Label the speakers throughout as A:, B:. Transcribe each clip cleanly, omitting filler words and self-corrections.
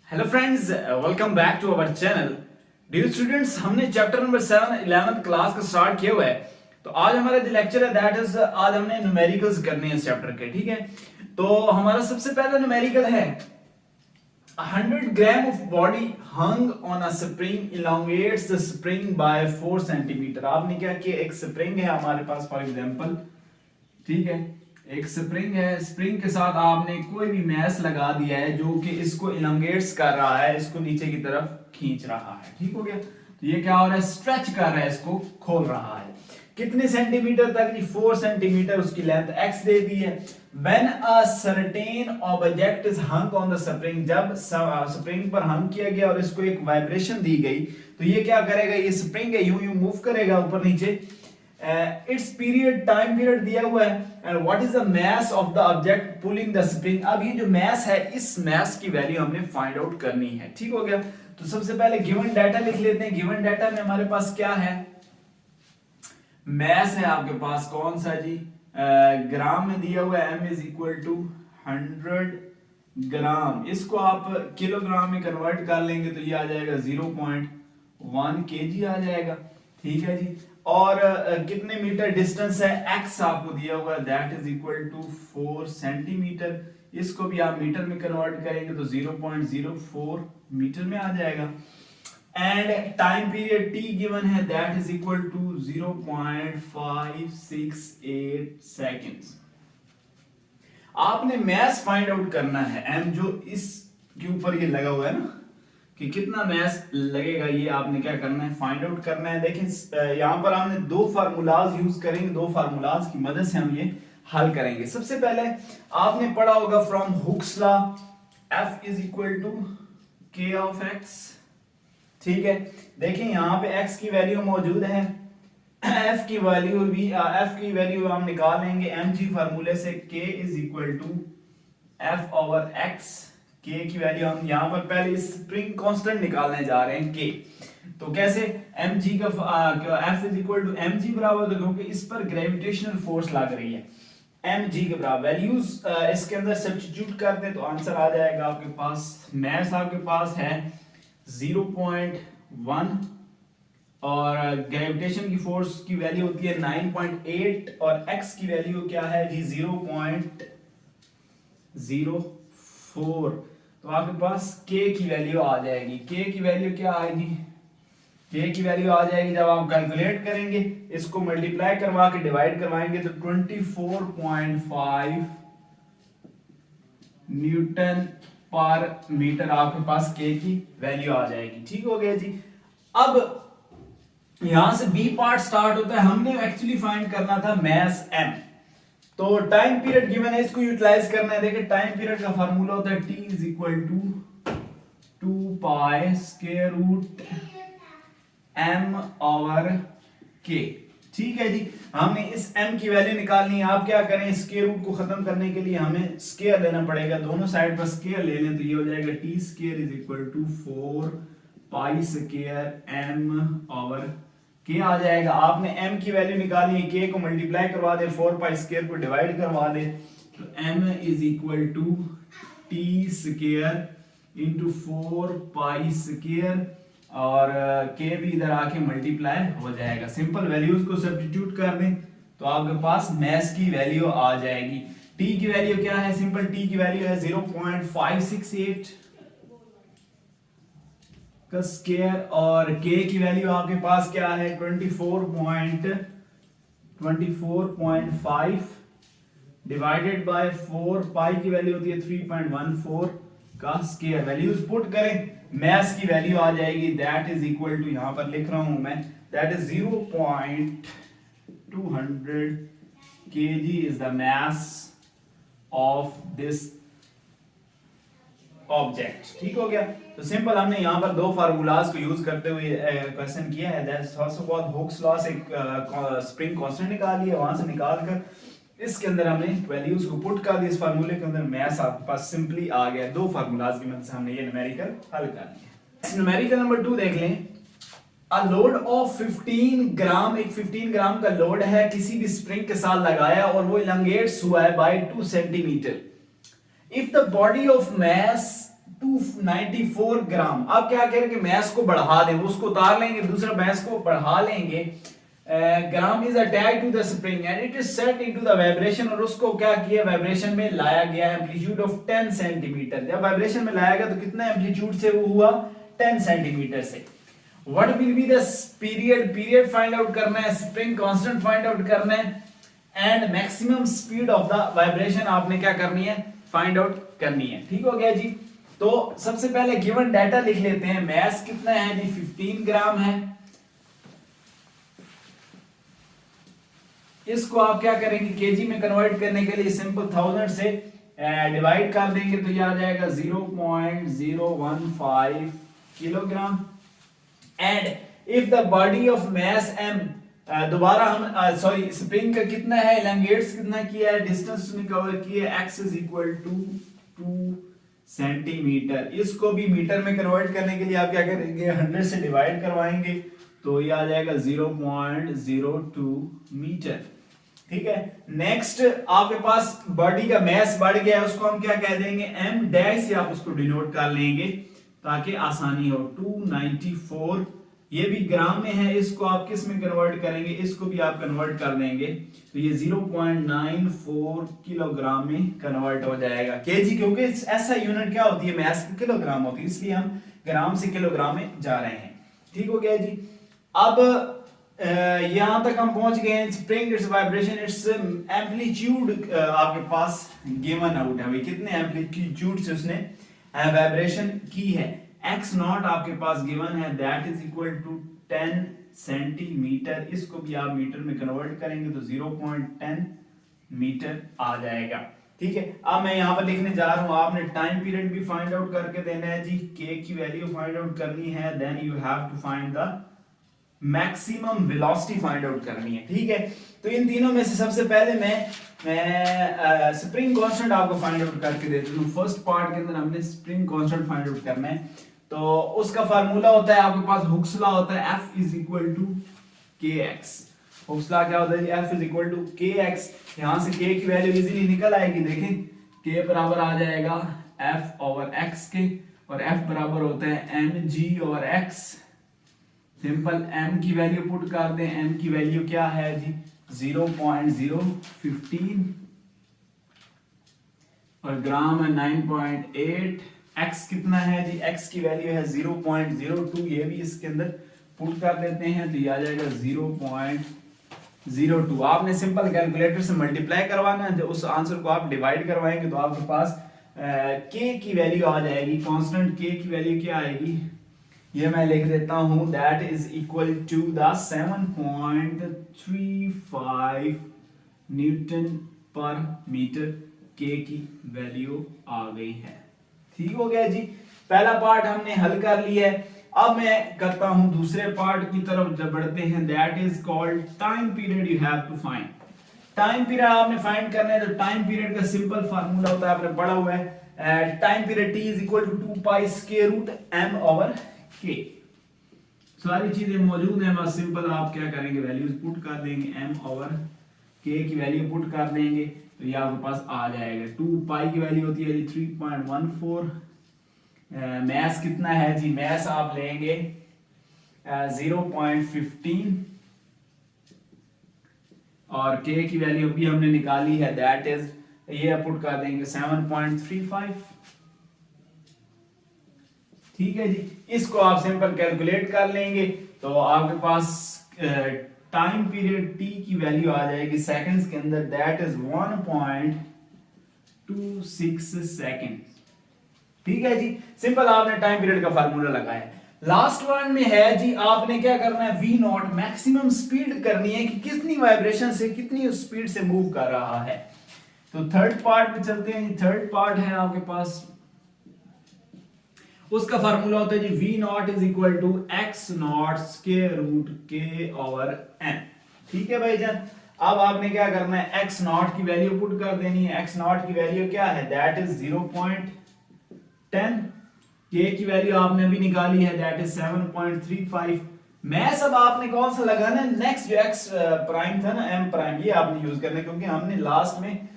A: Hello friends, welcome back to our channel. Dear students, हमने chapter number 7 11th class का start किया हुआ है। तो आज हमारा जो लेक्चर है दैट इज आज हमने न्यूमेरिकल्स करने हैं इस चैप्टर के। ठीक है, तो हमारा सबसे पहला न्यूमेरिकल है 100 gram of body hung on a spring elongates the spring by 4 centimetre. आपने क्या किया, एक स्प्रिंग है हमारे पास फॉर एग्जांपल, ठीक है, एक स्प्रिंग है, स्प्रिंग के साथ आपने कोई भी मैस लगा दिया है जो कि इसको इलोंगेट्स कर रहा है, इसको नीचे की तरफ खींच रहा है। ठीक हो गया, तो ये क्या हो रहा है, स्ट्रेच कर रहा है, इसको खोल रहा है। कितने सेंटीमीटर तक जी, 4 सेंटीमीटर उसकी लेंथ x दे दी है। When a certain object is hung on the spring, जब स्प्रिंग पर हंग किया गया और इसको एक वाइब्रेशन दी गई, तो ये क्या करेगा, ये स्प्रिंग है यूं यूं मूव करेगा ऊपर नीचे। इट्स पीरियड, टाइम पीरियड दिया हुआ है, and what is the mass of the object pulling the spring. अब ये जो मास है, इस मास की वैल्यू हमने फाइंड आउट करनी है। ठीक हो गया, तो सबसे पहले गिवन डाटा लिख लेते हैं। गिवन डाटा में हमारे पास क्या है, मास है आपके पास कौन सा जी, ग्राम में दिया हुआ है, m इज इक्वल टू 100 ग्राम। इसको आप किलोग्राम में कन्वर्ट कर लेंगे तो ये आ जाएगा 0.1 kg आ जाएगा। ठीक है जी, और कितने मीटर डिस्टेंस है, x आपको दिया हुआ है, that is equal to 4 centimetre. इसको भी आप मीटर में कन्वर्ट करेंगे तो 0.04 मीटर में आ जाएगा। And time period t given है, that is equal to 0.568 seconds. आपने मैस फाइंड आउट करना है, m जो इसके ऊपर ये लगा हुआ है ना, कि कितना मैस लगेगा, ये आपने क्या करना है, फाइंड आउट करना है। देखें यहां पर हमने दो फार्मूलाज यूज करेंगे, दो फार्मूलाज की मदद से हम ये हल करेंगे। सबसे पहले आपने पढ़ा होगा from Hooke's law, F is equal to K of x। ठीक है, देखें यहां पे x की वैल्यू मौजूद है, f की वैल्यू हम निकाल लेंगे mg फार्मूले से। K is equal to f over x। K की वैल्यू हम यहां पर पहले स्प्रिंग कांस्टेंट निकालने जा रहे हैं K, तो कैसे, mg का f is equal to mg बराबर, तो क्योंकि इस पर ग्रेविटेशनल फोर्स लग रही है, mg के बराबर। वैल्यूज इसके अंदर सब्स्टिट्यूट करते हैं तो आंसर आ जाएगा आपके पास, मैथ आपके पास है 0.1 और ग्रेविटेशन की फोर्स की वैल्यू होती है 9.8 और x की वैल्यू क्या है जी, 0.04। तो आपके पास k की वैल्यू आ जाएगी। k की वैल्यू क्या आएगी, k की वैल्यू आ जाएगी, जब आप कैलकुलेट करेंगे, इसको मल्टीप्लाई करवा के डिवाइड करवाएंगे तो 24.5 न्यूटन पर मीटर आपके पास k की वैल्यू आ जाएगी। ठीक हो गया जी। अब यहां से b पार्ट स्टार्ट होता है, हमने एक्चुअली फाइंड करना था मास m, तो टाइम पीरियड गिवन है, इसको यूटिलाइज करना है। देखिए टाइम पीरियड का फार्मूला होता है t is equal to 2 pi square root m over k। ठीक है जी, हमने इस m की वैल्यू निकालनी है। आप क्या करें, स्क्वायर रूट को खत्म करने के लिए हमें स्क्वायर लेना पड़ेगा, दोनों साइड पर स्क्वायर ले लें तो ये हो जाएगा t square is equal to 4 pi square m over k आ जाएगा। आपने m की वैल्यू निकालनी है, k को मल्टीप्लाई करवा दे, 4 पाई स्क्वायर को डिवाइड करवा दे, तो m is equal to t square into 4 pi square और k भी इधर आके मल्टीप्लाई हो जाएगा। सिंपल वैल्यूज को सब्स्टिट्यूट कर दें तो आपके पास मैस की वैल्यू आ जाएगी। t की वैल्यू क्या है, सिंपल t की वैल्यू है 0.568 का स्क्वायर और k की वैल्यू आपके पास क्या है, 24.5 डिवाइडेड बाय 4, पाई की वैल्यू होती है 3.14 का स्क्वायर। वैल्यूज पुट करें, मैस की वैल्यू आ जाएगी, दैट इज इक्वल टू, यहां पर लिख रहा हूं मैं, that is 0.200 kg is the mass of this object. ठीक हो गया, तो सिंपल हमने यहाँ पर दो फार्मूलाज को यूज करते हुए क्वेश्चन किया है। That's first of all Hooke's law से स्प्रिंग कांस्टेंट निकाल लिया, वहां से निकालकर इसके अंदर हमने वैल्यूज को पुट कर दिया, इस फार्मूले के अंदर मैथ्स आपके पास सिंपली आ गया। दो फार्मूलाज की मदद से हमने ये न्यूमेरिकल हल कर लिया। न्यूमेरिकल नंबर 2 देख लें। अ लोड ऑफ 15 ग्राम, एक 15 ग्राम का लोड है, किसी भी स्प्रिंग के साथ लगाया और वो इलंगेट्स हुआ है बाय 2 सेंटीमीटर। If the body of mass 294 gram. अब क्या करेंगे, मैस को बढ़ा दें, उसको उतार लेंगे, दूसरा मैस को बढ़ा लेंगे। Gram is attached to the spring and it is set into the vibration, और उसको क्या किया, वाइब्रेशन में लाया गया, एम्पलीट्यूड ऑफ 10 सेंटीमीटर। जब वाइब्रेशन में लाया गया तो कितना एम्पलीट्यूड से वो हुआ, 10 सेंटीमीटर से। What will be the period, period find out करना है, स्प्रिंग कांस्टेंट फाइंड आउट करना है, and maximum speed of the vibration आपने क्या करनी है, फाइंड आउट करनी है। ठीक हो गया जी। तो सबसे पहले गिवन डाटा लिख लेते हैं। मैस कितना है जी, 15 ग्राम है। इसको आप क्या करेंगे, केजी में कन्वर्ट करने के लिए सिंपल 1000 से डिवाइड कर देंगे तो ये आ जाएगा 0.015 kilogram. And if the body of mass m, दोबारा हम सॉरी स्प्रिंग का कितना है, एलंगेट्स कितना किया है, डिस्टेंस उसने कवर किया है, x is equal to 2 centimetre. इसको भी मीटर में कन्वर्ट करने के लिए आप क्या करेंगे, 100 से डिवाइड करवाएंगे तो ये आ जाएगा 0.02 मीटर। ठीक है। नेक्स्ट आपके पास बॉडी का मैस बढ़ गया है, उसको हम क्या कह देंगे, m डैश से आप उसको डिनोट कर लेंगे ताकि आसानी हो। 294 ये भी ग्राम में है, इसको आप किस में कन्वर्ट करेंगे, इसको भी आप कन्वर्ट कर देंगे तो ये 0.94 किलोग्राम में कन्वर्ट हो जाएगा। केजी, क्योंकि ऐसा यूनिट क्या होती है, मैस की किलोग्राम होती है, इसलिए हम ग्राम से किलोग्राम में जा रहे हैं। ठीक हो गया जी। अब यहां तक हम पहुंच गए हैं। Spring it's vibration it's amplitude आपके पास गिवन आउट है, भाई कितने एम्पलीट्यूड से उसने वाइब्रेशन की है। x नॉट आपके पास गिवन है, that is equal to 10 centimetre. इसको भी आप मीटर में कन्वर्ट करेंगे तो 0.10 मीटर आ जाएगा। ठीक है। अब मैं यहाँ पर लिखने जा रहा हूँ, आपने टाइम पीरियड भी फाइंड आउट करके देना है जी, k की वैल्यू फाइंड आउट करनी है, then you have to find the maximum velocity find out करनी है। ठीक है। तो इन तीनों में से सबसे पहले मैं स्प्रिंग कांस्टेंट आपको फाइंड आउट करके देता हूं। फर्स्ट पार्ट के अंदर हमने स्प्रिंग कांस्टेंट फाइंड आउट करना है, तो उसका फार्मूला होता है आपके पास, हुक्स लॉ होता है, F is equal to kx। Hooke's law क्या होता है जी, F is equal to kx। यहां से k की वैल्यू इजीली निकल आएगी, देखें k बराबर आ जाएगा F ओवर x के, और F बराबर होता है mg over x। Simple m की वैल्यू पुट कर दें, m की वैल्यू क्या है जी, 0.015 और ग्राम है 9.8। x कितना है जी, x की वैल्यू है 0.02, ये भी इसके अंदर पुट कर देते हैं तो ये आ जाएगा 0.02। आपने सिंपल कैलकुलेटर से मल्टीप्लाई करवाना है, उस आंसर को आप डिवाइड करवाएंगे तो आपके पास k की वैल्यू आ जाएगी, कांस्टेंट k की वैल्यू क्या आएगी, ये मैं लिख देता हूं, that is equal to the 7.35 newton पर मीटर। k की वैल्यू आ गई है। ठीक हो गया जी। पहला पार्ट हमने हल कर लिया है। अब मैं करता हूं दूसरे पार्ट की तरफ जब बढ़ते हैं, that is called time period. You have to find time period, आपने फाइंड करना है। तो टाइम पीरियड का सिंपल फार्मूला होता है, आपने पढ़ा हुआ है, time period t is equal to 2 pi square root m over k। सारी चीजें मौजूद हैं, बस सिंपल आप क्या करेंगे, वैल्यूज पुट कर देंगे, m ओवर k की वैल्यू पुट कर देंगे तो ये आपके पास आ जाएगा। 2 पाई की वैल्यू होती है जी 3.14। मैस कितना है जी, मैस आप लेंगे 0.15 और k की वैल्यू भी हमने निकाली है, दैट इज ये पुट कर देंगे 7.35। ठीक है जी। इसको आप सिंपल कैलकुलेट कर लेंगे तो आपके पास टाइम पीरियड t की वैल्यू आ जाएगी सेकंड्स के अंदर, दैट इज 1.26 सेकंड। ठीक है जी। सिंपल आपने टाइम पीरियड का फार्मूला लगाया। लास्ट वन में है जी, आपने क्या करना है, v नॉट मैक्सिमम स्पीड करनी है कि कितनी वाइब्रेशन से कितनी स्पीड से मूव कर रहा है। तो थर्ड पार्ट पे चलते हैं। थर्ड पार्ट है आपके पास, उसका फार्मूला होता है जी v naught is equal to x not square root k over n। ठीक है भाईजान। अब आपने क्या करना है, x नॉट की वैल्यू पुट कर देनी है। x नॉट की वैल्यू क्या है, दैट इज 0.10। k की वैल्यू आपने भी निकाली है, दैट इज 7.35। मैथ अब आपने कौन सा लगाना है, नेक्स्ट जो x प्राइम था ना, m प्राइम, ये आपने यूज करना है क्योंकि हमने लास्ट में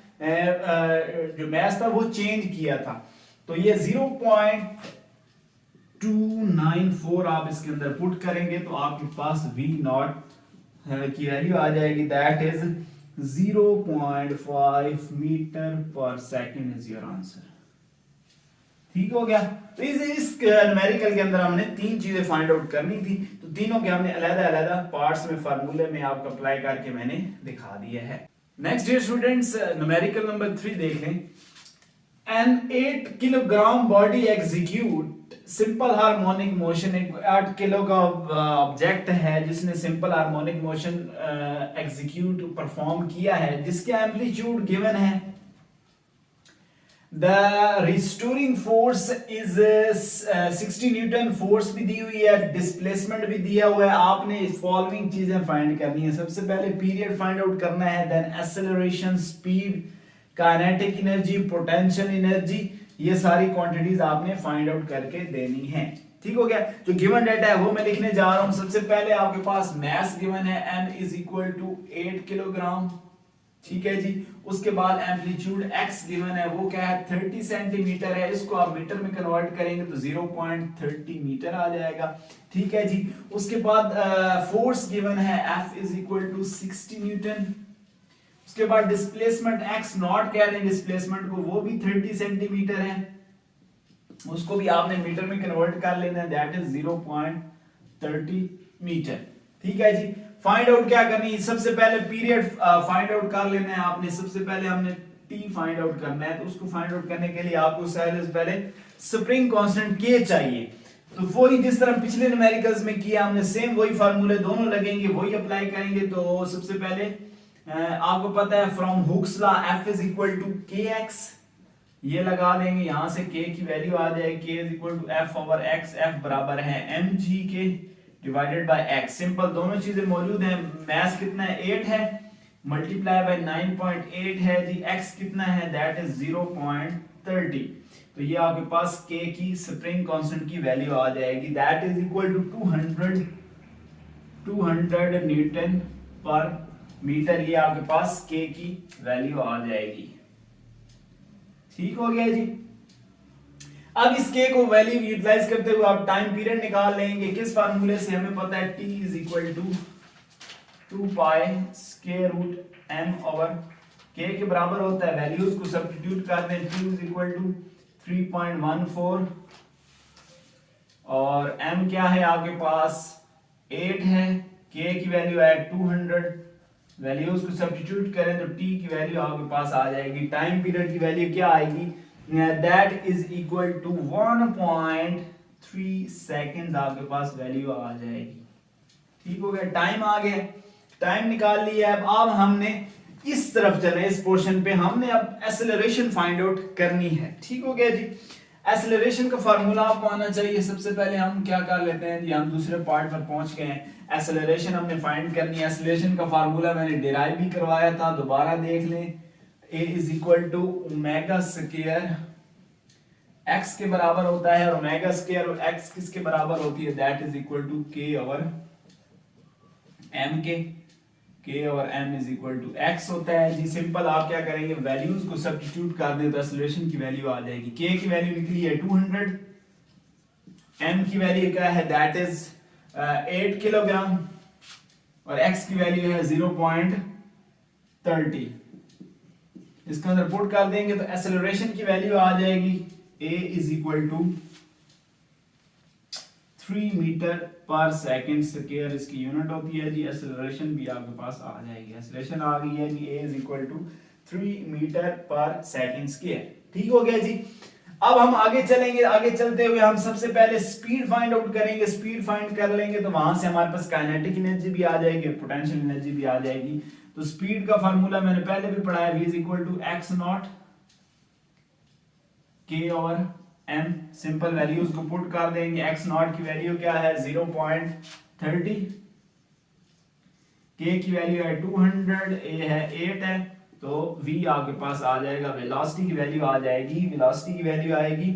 A: जो मैथ था वो चेंज किया था। तो ये 0.294 आप इसके अंदर पुट करेंगे तो आपके पास V नॉट की वैल्यू आ जाएगी, दैट इज 0.5 मीटर पर सेकेंड इज योर आंसर। ठीक हो गया। तो इस न्यूमेरिकल के अंदर हमने तीन चीजें फाइंड आउट करनी थी, तो तीनों के हमने अलग-अलग पार्ट्स में फार्मूले में आपको अप्लाई करके मैंने दिखा दिया है। Next dear students, numerical number 3 देख लें। An 8 kilogram body execute simple harmonic motion, एक 8 किलो का ऑब्जेक्ट है जिसने simple harmonic motion execute perform किया है, जिसके एम्पलीट्यूड गिवन है। The restoring force is 60 newton, force भी दी हुई है, डिस्प्लेसमेंट भी दिया हुआ है। आपने फॉलोइंग चीजें फाइंड करनी है। सबसे पहले पीरियड फाइंड आउट करना है, then acceleration, speed, kinetic energy, potential energy, ये सारी क्वांटिटीज आपने फाइंड आउट करके देनी है। ठीक हो गया। जो गिवन डाटा है वो मैं लिखने जा रहा हूं। सबसे पहले आपके पास मास गिवन है, m is equal to 8 kilogram. ठीक है जी। उसके बाद एम्पलीट्यूड x गिवन है, वो क्या है 30 सेंटीमीटर है। इसको आप मीटर में कन्वर्ट करेंगे तो 0.30 मीटर आ जाएगा। ठीक है जी। उसके बाद फोर्स गिवन है, F is equal to 60 newton. उसके बाद डिस्प्लेसमेंट x नॉट कह रहे हैं डिस्प्लेसमेंट को, वो भी 30 सेंटीमीटर है। उसको भी आपने मीटर में कन्वर्ट कर लेना है, दैट इज 0.30 मीटर। ठीक है जी। फाइंड आउट क्या करनी है, सबसे पहले पीरियड फाइंड आउट कर लेना है आपने। सबसे पहले हमने t फाइंड आउट करना है, तो उसको फाइंड आउट करने के लिए आपको पहले स्प्रिंग कांस्टेंट k चाहिए। तो वही जिस तरह पिछले न्यूमेरिकल्स में किया हमने, सेम वही फार्मूले दोनों लगेंगे, वही अप्लाई करेंगे। तो सबसे पहले आपको पता है from Hooke's law F is equal to kx, ये लगा देंगे, यहां से k की वैल्यू आ जाएगी, k is equal to f over x, f बराबर है mg के डिवाइडेड बाय x। सिंपल, दोनों चीजें मौजूद हैं। मास कितना है 8 है, मल्टीप्लाई बाय 9.8 है जी। x कितना है, दैट इज 0.30। तो ये आपके पास k की स्प्रिंग कांस्टेंट की वैल्यू आ जाएगी, that is equal to 200 newton पर मीटर। ये आपके पास k की वैल्यू आ जाएगी। ठीक हो गया जी। अब इस k को वैल्यू यूटिलाइज करते हुए आप टाइम पीरियड निकाल लेंगे। किस फार्मूले से, हमें पता है t is equal to 2 pi square root m over k के बराबर होता है। वैल्यूज को सब्स्टिट्यूट कर दें, t इज इक्वल टू 3.14 और m क्या है आपके पास 8 है, k की वैल्यू है 200। वैल्यूज को सब्स्टिट्यूट करें तो t की वैल्यू आपके पास आ जाएगी। टाइम पीरियड की वैल्यू क्या आएगी, that is equal to 1.3 second आपके पास वैल्यू आ जाएगी। ठीक हो गया, टाइम आ गया, टाइम निकाल लिया। अब हमने इस तरफ चले, इस पोर्शन पे हमने अब एक्सेलरेशन फाइंड आउट करनी है। ठीक हो गया जी। एक्सेलरेशन का फार्मूला आपको आना चाहिए। सबसे पहले हम क्या कर लेते हैं जी, हम दूसरे पार्ट पर पहुंच गए हैं। एक्सेलरेशन हमने फाइंड करनी है। एक्सेलरेशन का फार्मूला मैंने डिराइव भी करवाया था, दोबारा देख लें। a is equal to omega square x के बराबर होता है, और ओमेगा स्क्वायर और x किसके बराबर होती है, that is equal to k over m के। k over m is equal to x होता है जी। सिंपल, आप क्या करेंगे, वैल्यूज को सब्स्टिट्यूट कर दें तो एक्सेलरेशन की वैल्यू आ जाएगी। k की वैल्यू निकली है 200, m की वैल्यू क्या है, दैट इज 8 किलोग्राम, और x की वैल्यू है 0.30। इसके अंदर पुट कर देंगे तो एक्सेलरेशन की वैल्यू आ जाएगी a is equal to 3 metre per second square, इसकी यूनिट होती है जी। एक्सेलरेशन भी आपके पास आ जाएगी, एक्सेलरेशन आ गई है जी, a is equal to 3 metre per second square. ठीक हो गया जी। अब हम आगे चलेंगे, आगे चलते हुए हम सबसे पहले स्पीड फाइंड आउट करेंगे। स्पीड फाइंड कर लेंगे तो वहां से हमारे पास काइनेटिक एनर्जी भी आ जाएगी, पोटेंशियल एनर्जी भी आ जाएगी। तो स्पीड का फार्मूला मैंने पहले भी पढ़ा है, v is equal to x nought k over m। Simple, values को पुट कर देंगे। x नॉट की वैल्यू क्या है 0.30, k की वैल्यू है 200, a है 8 है, तो v आपके पास आ जाएगा। वेलोसिटी की वैल्यू आ जाएगी, वेलोसिटी की वैल्यू आएगी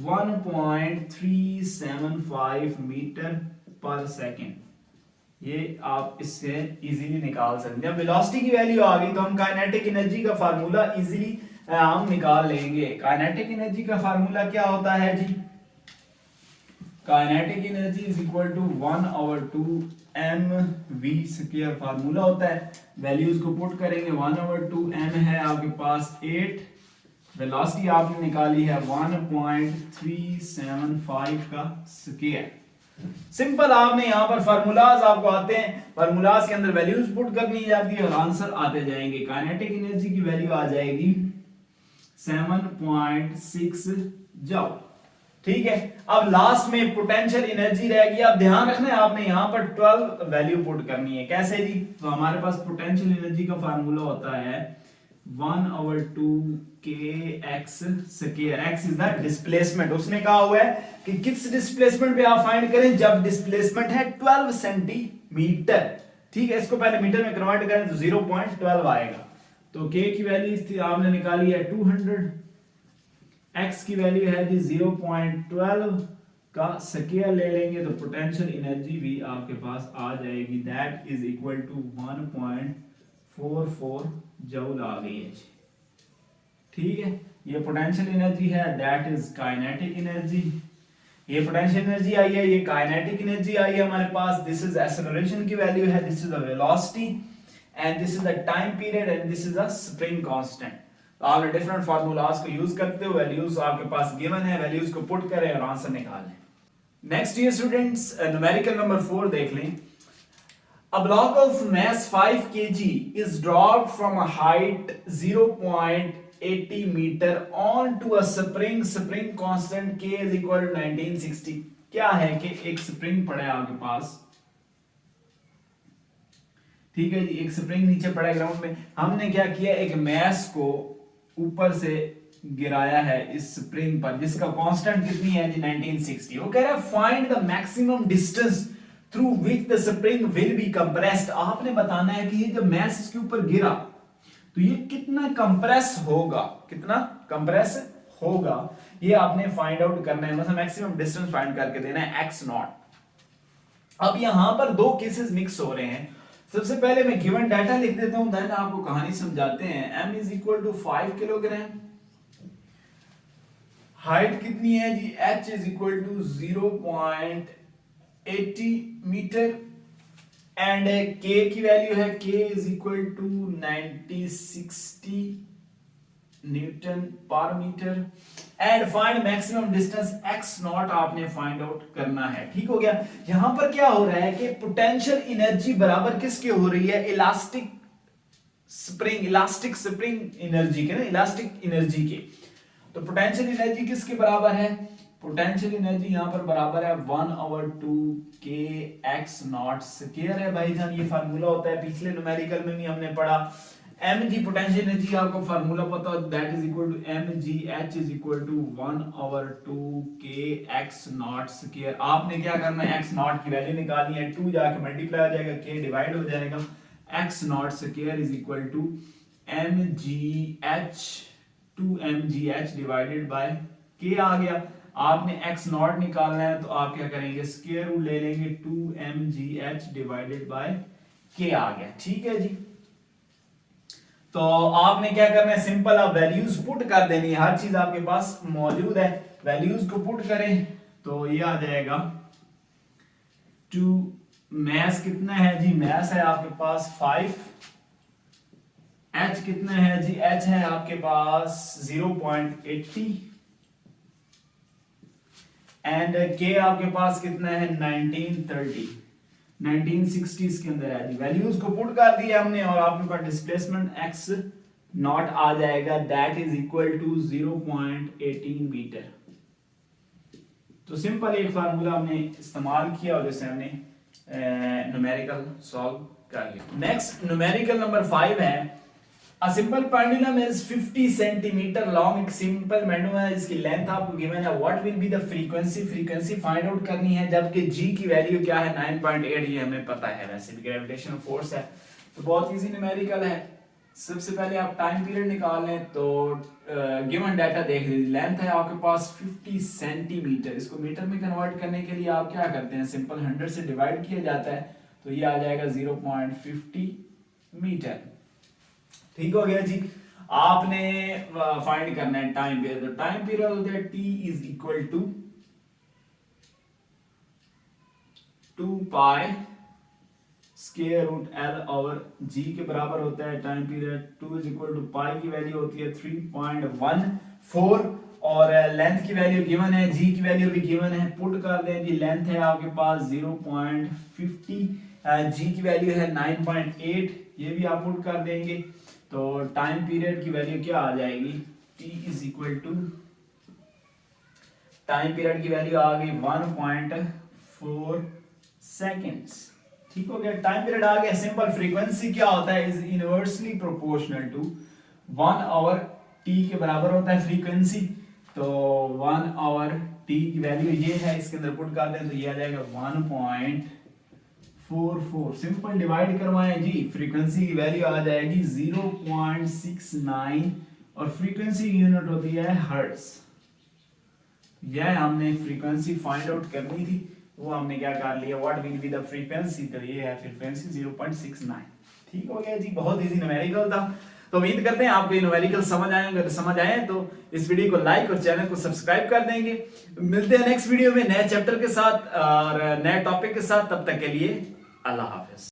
A: 1.375 मीटर पर सेकेंड। ये आप इससे इजीली निकाल सकते हैं। जब वेलोसिटी की वैल्यू आ गई तो हम काइनेटिक एनर्जी का फार्मूला इजीली हम निकाल लेंगे। काइनेटिक एनर्जी का फार्मूला क्या होता है जी? Kinetic energy is equal to 1/2 mv square formula होता है। वैल्यूज को पुट करेंगे, 1/2 m है आपके पास 8, वेलोसिटी आपने निकाली है 1.375 का स्क्वायर। सिंपल, आपने यहाँ पर फार्मूलाज आपको आते हैं, फार्मूलाज के अंदर वैल्यूज पुट करनी जाती है और आंसर आते जाएंगे। काइनेटिक एनर्जी की वैल्यू आ जाएगी 7.6 जूल। ठीक है, अब लास्ट में पोटेंशियल एनर्जी रहेगी। अब ध्यान रखना है आपने यहाँ पर 12 वैल्यू पुट करनी है। कैसे जी? तो हमारे पास पोटेंशियल एनर्जी का फार्मूला होता है 1/2 kx square. x is the displacement. उसने कहा हुआ है कि किस डिस्प्लेसमेंट पे आप फाइंड करें? जब डिस्प्लेसमेंट है 12 सेंटीमीटर। ठीक है, इसको पहले मीटर में कन्वर्ट करें तो 0.12 आएगा। तो k की वैल्यू आपने निकाली है 200, x की वैल्यू है जी 0.12 का स्क्वायर ले लेंगे तो पोटेंशियल एनर्जी भी आपके पास आ जाएगी, that is equal to 1.44 joule आ गई है जी। ठीक है, ये पोटेंशियल एनर्जी है, दैट इज काइनेटिक एनर्जी। ये पोटेंशियल एनर्जी आई है, ये काइनेटिक एनर्जी आई है हमारे पास। दिस इज एक्सेलरेशन की वैल्यू है, this is the velocity and this is the time period and this is the spring constant. तो आप डिफरेंट फार्मूलाज को यूज करते हो, वैल्यूज आपके पास गिवन है, वैल्यूज को पुट करें और आंसर निकालें। नेक्स्ट ये स्टूडेंट्स न्यूमेरिकल नंबर 4 देख लें। A block of mass 5 kg is dropped from a height 0.80 meter onto a spring. Spring constant K is equal to 1960। क्या है कि एक स्प्रिंग पड़ा है आपके पास, ठीक है जी, एक स्प्रिंग नीचे पड़ा है ग्राउंड में। हमने क्या किया, एक मैस को ऊपर से गिराया है इस स्प्रिंग पर, जिसका कांस्टेंट कितनी है जी 1960। वो कह रहा है find the maximum distance through which the spring will be compressed. आपने बताना है कि ये जब मैस इसके ऊपर गिरा तो ये कितना कंप्रेस होगा, कितना कंप्रेस होगा, ये आपने फाइंड आउट करना है। मतलब मैक्सिमम डिस्टेंस फाइंड करके देना है x नॉट। अब यहां पर दो केसेस मिक्स हो रहे हैं। सबसे पहले मैं गिवन डाटा लिख देता हूं, देन आपको कहानी समझाते हैं। m is equal to 5 kilogram, height कितनी है जी, h is equal to 0.80 meter and k की वैल्यू है k is equal to 9060 newton पर meter and find maximum distance x naught आपने फाइंड आउट करना है। ठीक हो गया। यहां पर क्या हो रहा है कि पोटेंशियल एनर्जी बराबर किसके हो रही है, इलास्टिक स्प्रिंग एनर्जी के ना, इलास्टिक एनर्जी के। तो पोटेंशियल एनर्जी किसके बराबर है, पोटेंशियल एनर्जी यहां पर बराबर है 1/2 kx नॉट स्क्वायर है भाईजान। ये फार्मूला होता है, पिछले न्यूमेरिकल में भी हमने पढ़ा। mg पोटेंशियल एनर्जी आपको फार्मूला पता हो, that is equal to mgh is equal to 1/2 kx nought square. आपने क्या करना है, x नॉट की वैल्यू निकालनी है, 2 जाके मल्टीप्लाई हो जाएगा, k डिवाइड हो जाएगा, x not square is equal to mgh 2mgh divided by k आ गया। आपने x नॉट निकालना है तो आप क्या करेंगे, स्क्वायर रूट ले लेंगे, 2mgh डिवाइडेड बाय k आ गया। ठीक है जी। तो आपने क्या करना है, सिंपल आप वैल्यूज पुट कर देनी है, हर चीज आपके पास मौजूद है। वैल्यूज को पुट करें तो ये आ जाएगा 2, मैस कितना है जी, मैस है आपके पास 5, h कितना है जी, h है आपके पास 0.80 एंड k आपके पास कितना है 1930 1960 इसके अंदर है जी। वैल्यूज को पुट कर दिया हमने और आपके पास डिस्प्लेसमेंट x नॉट आ जाएगा, that is equal to 0.18 metre. तो सिंपल एक फार्मूला हमने इस्तेमाल किया और जैसे हमने न्यूमेरिकल सॉल्व कर लिया। नेक्स्ट न्यूमेरिकल नंबर 5 है, A simple pendulum is 50 centimeter long। एक सिंपल pendulum है, इसकी लेंथ आपको गिवन है। What will be the frequency? Frequency find out करनी है, जबकि g की वैल्यू क्या है 9.8, ये हमें पता है, वैसे भी ग्रेविटेशनल फोर्स है। तो बहुत इजी न्यूमेरिकल है। सबसे पहले आप टाइम पीरियड निकाल लें तो गिवन डाटा देख लीजिए। लेंथ है आपके पास 50 सेंटीमीटर, इसको मीटर में कन्वर्ट करने के लिए आप क्या करते हैं, सिंपल 100 से डिवाइड किया जाता है तो ये आ जाएगा 0.50 मीटर। ठीक हो गया जी। आपने फाइंड करना है टाइम पीरियड। तो टाइम पीरियड होता है T is equal to 2 pi square root L over G के बराबर होता है time period. 2 is equal to pi की वैल्यू होती है 3.14 और लेंथ की वैल्यू गिवन है, जी की वैल्यू भी गिवन है। पुट कर दें जी, लेंथ है आपके पास 0.50, जी की वैल्यू है 9.8, ये भी आप पुट कर देंगे। तो टाइम पीरियड की वैल्यू क्या आ जाएगी, t is equal to, time period की वैल्यू आ गई 1.4 सेकेंड्स। ठीक हो गया, टाइम पीरियड आ गया। सिंपल फ्रीक्वेंसी क्या होता है, is inversely proportional to 1 over T के बराबर होता है फ्रीक्वेंसी। तो 1 आवर टी की वैल्यू ये है, इसके अंदर पुट कर दें तो ये आ जाएगा 1.44। सिंपल डिवाइड करवाएं जी, फ्रीक्वेंसी की वैल्यू आ जाएगी 0.69 और फ्रीक्वेंसी यूनिट होती है हर्ट्ज। यह हमने फ्रीक्वेंसी फाइंड आउट करनी थी, वो हमने क्या कर लिया, what will be the frequency, तो ये है फ्रीक्वेंसी 0.69। ठीक हो गया जी, बहुत इजी न्यूमेरिकल था। तो उम्मीद करते हैं आपको ये न्यूमेरिकल समझ आए। अगर समझ आए तो इस वीडियो को लाइक और चैनल को सब्सक्राइब कर देंगे। मिलते हैं नेक्स्ट वीडियो में नए चैप्टर के साथ और नए टॉपिक के साथ। तब तक के लिए अल्लाह हाफिज।